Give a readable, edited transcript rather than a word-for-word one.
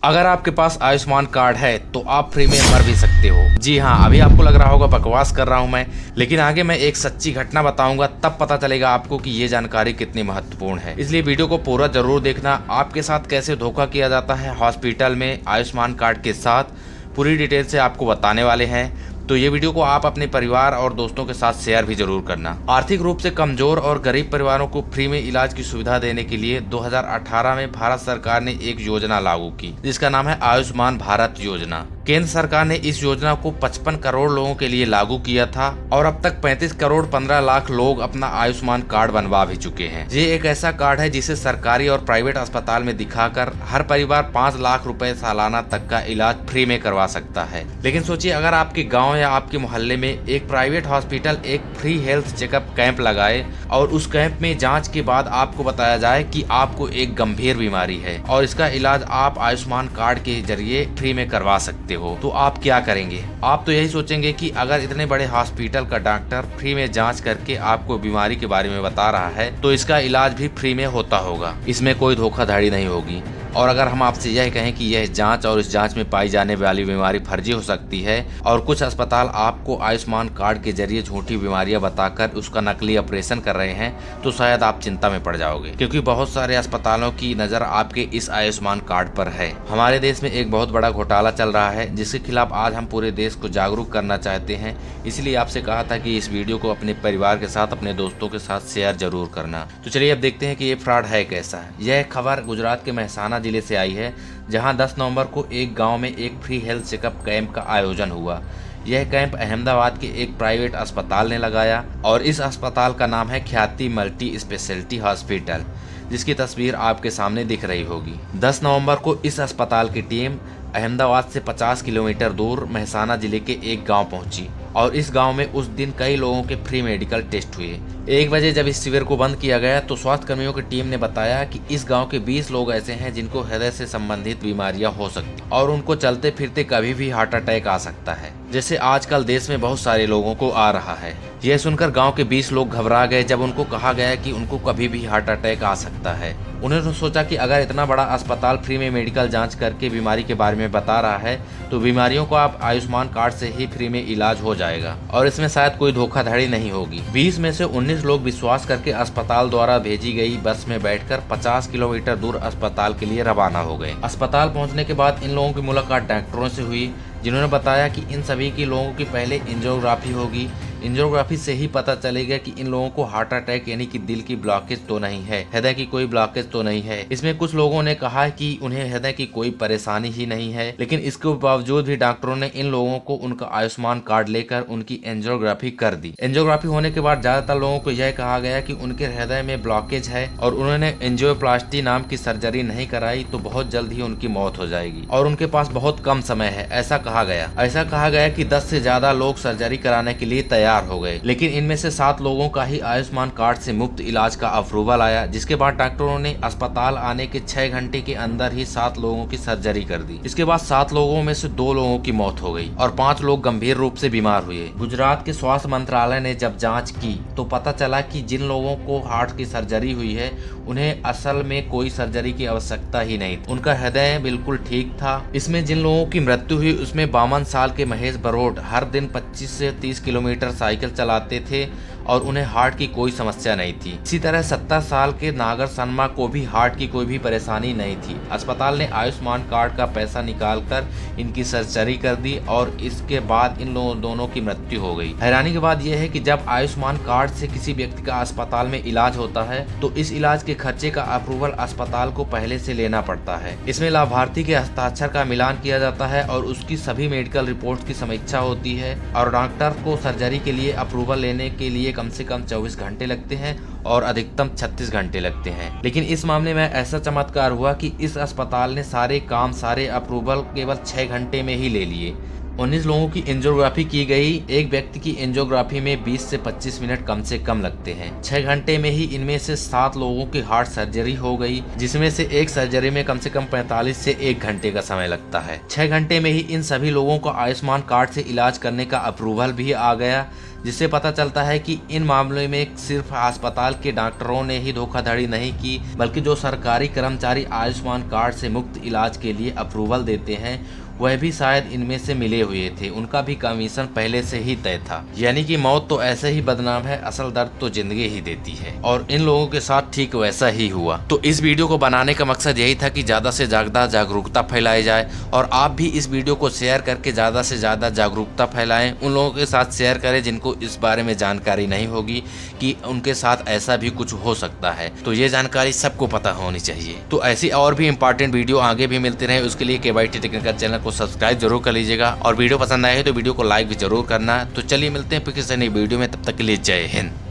अगर आपके पास आयुष्मान कार्ड है तो आप फ्री में मर भी सकते हो। जी हाँ, अभी आपको लग रहा होगा बकवास कर रहा हूँ मैं, लेकिन आगे मैं एक सच्ची घटना बताऊंगा, तब पता चलेगा आपको कि ये जानकारी कितनी महत्वपूर्ण है। इसलिए वीडियो को पूरा जरूर देखना। आपके साथ कैसे धोखा किया जाता है हॉस्पिटल में आयुष्मान कार्ड के साथ, पूरी डिटेल से आपको बताने वाले हैं। तो ये वीडियो को आप अपने परिवार और दोस्तों के साथ शेयर भी जरूर करना। आर्थिक रूप से कमजोर और गरीब परिवारों को फ्री में इलाज की सुविधा देने के लिए 2018 में भारत सरकार ने एक योजना लागू की, जिसका नाम है आयुष्मान भारत योजना। केंद्र सरकार ने इस योजना को 55 करोड़ लोगों के लिए लागू किया था और अब तक 35 करोड़ 15 लाख लोग अपना आयुष्मान कार्ड बनवा भी चुके हैं। ये एक ऐसा कार्ड है जिसे सरकारी और प्राइवेट अस्पताल में दिखाकर हर परिवार 5 लाख रुपए सालाना तक का इलाज फ्री में करवा सकता है। लेकिन सोचिए, अगर आपके गाँव या आपके मोहल्ले में एक प्राइवेट हॉस्पिटल एक फ्री हेल्थ चेकअप कैंप लगाए और उस कैंप में जांच के बाद आपको बताया जाए कि आपको एक गंभीर बीमारी है और इसका इलाज आप आयुष्मान कार्ड के जरिए फ्री में करवा सकते हो, तो आप क्या करेंगे? आप तो यही सोचेंगे कि अगर इतने बड़े हॉस्पिटल का डॉक्टर फ्री में जांच करके आपको बीमारी के बारे में बता रहा है तो इसका इलाज भी फ्री में होता होगा, इसमें कोई धोखाधड़ी नहीं होगी। और अगर हम आपसे यह कहें कि यह जांच और इस जांच में पाई जाने वाली बीमारी फर्जी हो सकती है और कुछ अस्पताल आपको आयुष्मान कार्ड के जरिए झूठी बीमारियां बताकर उसका नकली ऑपरेशन कर रहे हैं, तो शायद आप चिंता में पड़ जाओगे, क्योंकि बहुत सारे अस्पतालों की नजर आपके इस आयुष्मान कार्ड पर है। हमारे देश में एक बहुत बड़ा घोटाला चल रहा है जिसके खिलाफ आज हम पूरे देश को जागरूक करना चाहते हैं। इसलिए आपसे कहा था कि इस वीडियो को अपने परिवार के साथ, अपने दोस्तों के साथ शेयर जरूर करना। तो चलिए अब देखते हैं कि ये फ्रॉड है कैसा। यह खबर गुजरात के मेहसाना जिले से आई है, जहां 10 नवंबर को एक गांव में एक फ्री हेल्थ चेकअप कैंप का आयोजन हुआ। यह कैंप अहमदाबाद के एक प्राइवेट अस्पताल ने लगाया और इस अस्पताल का नाम है ख्याति मल्टी स्पेशलिटी हॉस्पिटल, जिसकी तस्वीर आपके सामने दिख रही होगी। 10 नवंबर को इस अस्पताल की टीम अहमदाबाद से 50 किलोमीटर दूर मेहसाना जिले के एक गांव पहुंची और इस गांव में उस दिन कई लोगों के फ्री मेडिकल टेस्ट हुए। 1 बजे जब इस शिविर को बंद किया गया तो स्वास्थ्य कर्मियों की टीम ने बताया कि इस गांव के 20 लोग ऐसे हैं जिनको हृदय से संबंधित बीमारियां हो सकती और उनको चलते फिरते कभी भी हार्ट अटैक आ सकता है, जैसे आजकल देश में बहुत सारे लोगों को आ रहा है। यह सुनकर गांव के 20 लोग घबरा गए जब उनको कहा गया कि उनको कभी भी हार्ट अटैक आ सकता है। उन्होंने सोचा कि अगर इतना बड़ा अस्पताल फ्री में मेडिकल जांच करके बीमारी के बारे में बता रहा है तो बीमारियों को आप आयुष्मान कार्ड से ही फ्री में इलाज हो जाएगा और इसमें शायद कोई धोखाधड़ी नहीं होगी। 20 में से 19 लोग विश्वास करके अस्पताल द्वारा भेजी गई बस में बैठकर 50 किलोमीटर दूर अस्पताल के लिए रवाना हो गए। अस्पताल पहुंचने के बाद इन लोगों की मुलाकात डॉक्टरों से हुई, जिन्होंने बताया कि इन सभी के लोगों की पहले एंजियोग्राफी होगी। एंजियोग्राफी से ही पता चलेगा कि इन लोगों को हार्ट अटैक यानी कि दिल की ब्लॉकेज तो नहीं है, हृदय की कोई ब्लॉकेज तो नहीं है। इसमें कुछ लोगों ने कहा कि उन्हें हृदय की कोई परेशानी ही नहीं है, लेकिन इसके बावजूद भी डॉक्टरों ने इन लोगों को उनका आयुष्मान कार्ड लेकर उनकी एंजियोग्राफी कर दी। एंजियोग्राफी होने के बाद ज्यादातर लोगों को यह कहा गया कि उनके हृदय में ब्लॉकेज है और उन्होंने एंजियोप्लास्टी नाम की सर्जरी नहीं कराई तो बहुत जल्द ही उनकी मौत हो जाएगी और उनके पास बहुत कम समय है, ऐसा कहा गया कि 10 से ज्यादा लोग सर्जरी कराने के लिए तैयार हो गए, लेकिन इनमें से 7 लोगों का ही आयुष्मान कार्ड से मुफ्त इलाज का अप्रूवल आया, जिसके बाद डॉक्टरों ने अस्पताल आने के 6 घंटे के अंदर ही 7 लोगों की सर्जरी कर दी। इसके बाद 7 लोगों में से 2 लोगों की मौत हो गई और 5 लोग गंभीर रूप से बीमार हुए। गुजरात के स्वास्थ्य मंत्रालय ने जब जाँच की तो पता चला कि जिन लोगों को हार्ट की सर्जरी हुई है उन्हें असल में कोई सर्जरी की आवश्यकता ही नहीं, उनका हृदय बिल्कुल ठीक था। इसमें जिन लोगों की मृत्यु हुई उसमें 52 साल के महेश बरोड हर दिन 25 से 30 किलोमीटर साइकिल चलाते थे और उन्हें हार्ट की कोई समस्या नहीं थी। इसी तरह 70 साल के नागर शर्मा को भी हार्ट की कोई भी परेशानी नहीं थी। अस्पताल ने आयुष्मान कार्ड का पैसा निकालकर इनकी सर्जरी कर दी और इसके बाद इन लोगों दोनों की मृत्यु हो गई। हैरानी की बात यह है कि जब आयुष्मान कार्ड से किसी व्यक्ति का अस्पताल में इलाज होता है तो इस इलाज के खर्चे का अप्रूवल अस्पताल को पहले से लेना पड़ता है। इसमें लाभार्थी के हस्ताक्षर का मिलान किया जाता है और उसकी सभी मेडिकल रिपोर्ट की समीक्षा होती है और डॉक्टर को सर्जरी के लिए अप्रूवल लेने के लिए कम से कम 24 घंटे लगते हैं और अधिकतम 36 घंटे लगते हैं। लेकिन इस मामले में ऐसा चमत्कार हुआ कि इस अस्पताल ने सारे अप्रूवल केवल 6 घंटे में ही ले लिए। 19 लोगों की एंजियोग्राफी की गई। एक व्यक्ति की एंजियोग्राफी में 20 से 25 मिनट कम से कम लगते हैं। 6 घंटे में ही इनमें से 7 लोगों की हार्ट सर्जरी हो गई, जिसमें से एक सर्जरी में कम से कम 45 से 1 घंटे का समय लगता है। 6 घंटे में ही इन सभी लोगों को आयुष्मान कार्ड से इलाज करने का अप्रूवल भी आ गया, जिससे पता चलता है कि इन मामलों में सिर्फ अस्पताल के डॉक्टरों ने ही धोखाधड़ी नहीं की, बल्कि जो सरकारी कर्मचारी आयुष्मान कार्ड से मुफ्त इलाज के लिए अप्रूवल देते हैं वह भी शायद इनमें से मिले हुए थे। उनका भी कमीशन पहले से ही तय था। यानी कि मौत तो ऐसे ही बदनाम है, असल दर्द तो जिंदगी ही देती है। और इन लोगों के साथ ठीक वैसा ही हुआ। तो इस वीडियो को बनाने का मकसद यही था कि ज्यादा से ज्यादा जागरूकता फैलाई जाए, और आप भी इस वीडियो को शेयर करके ज्यादा से ज्यादा जागरूकता फैलाएं। उन लोगों के साथ शेयर करें जिनको इस बारे में जानकारी नहीं होगी कि उनके साथ ऐसा भी कुछ हो सकता है। तो ये जानकारी सबको पता होनी चाहिए। तो ऐसी और भी इंपॉर्टेंट वीडियो आगे भी मिलते रहे, उसके लिए KYT टेक्निकल चैनल को सब्सक्राइब जरूर कर लीजिएगा, और वीडियो पसंद आए तो वीडियो को लाइक भी जरूर करना। तो चलिए मिलते हैं फिर किसी नई वीडियो में, तब तक के लिए जय हिंद।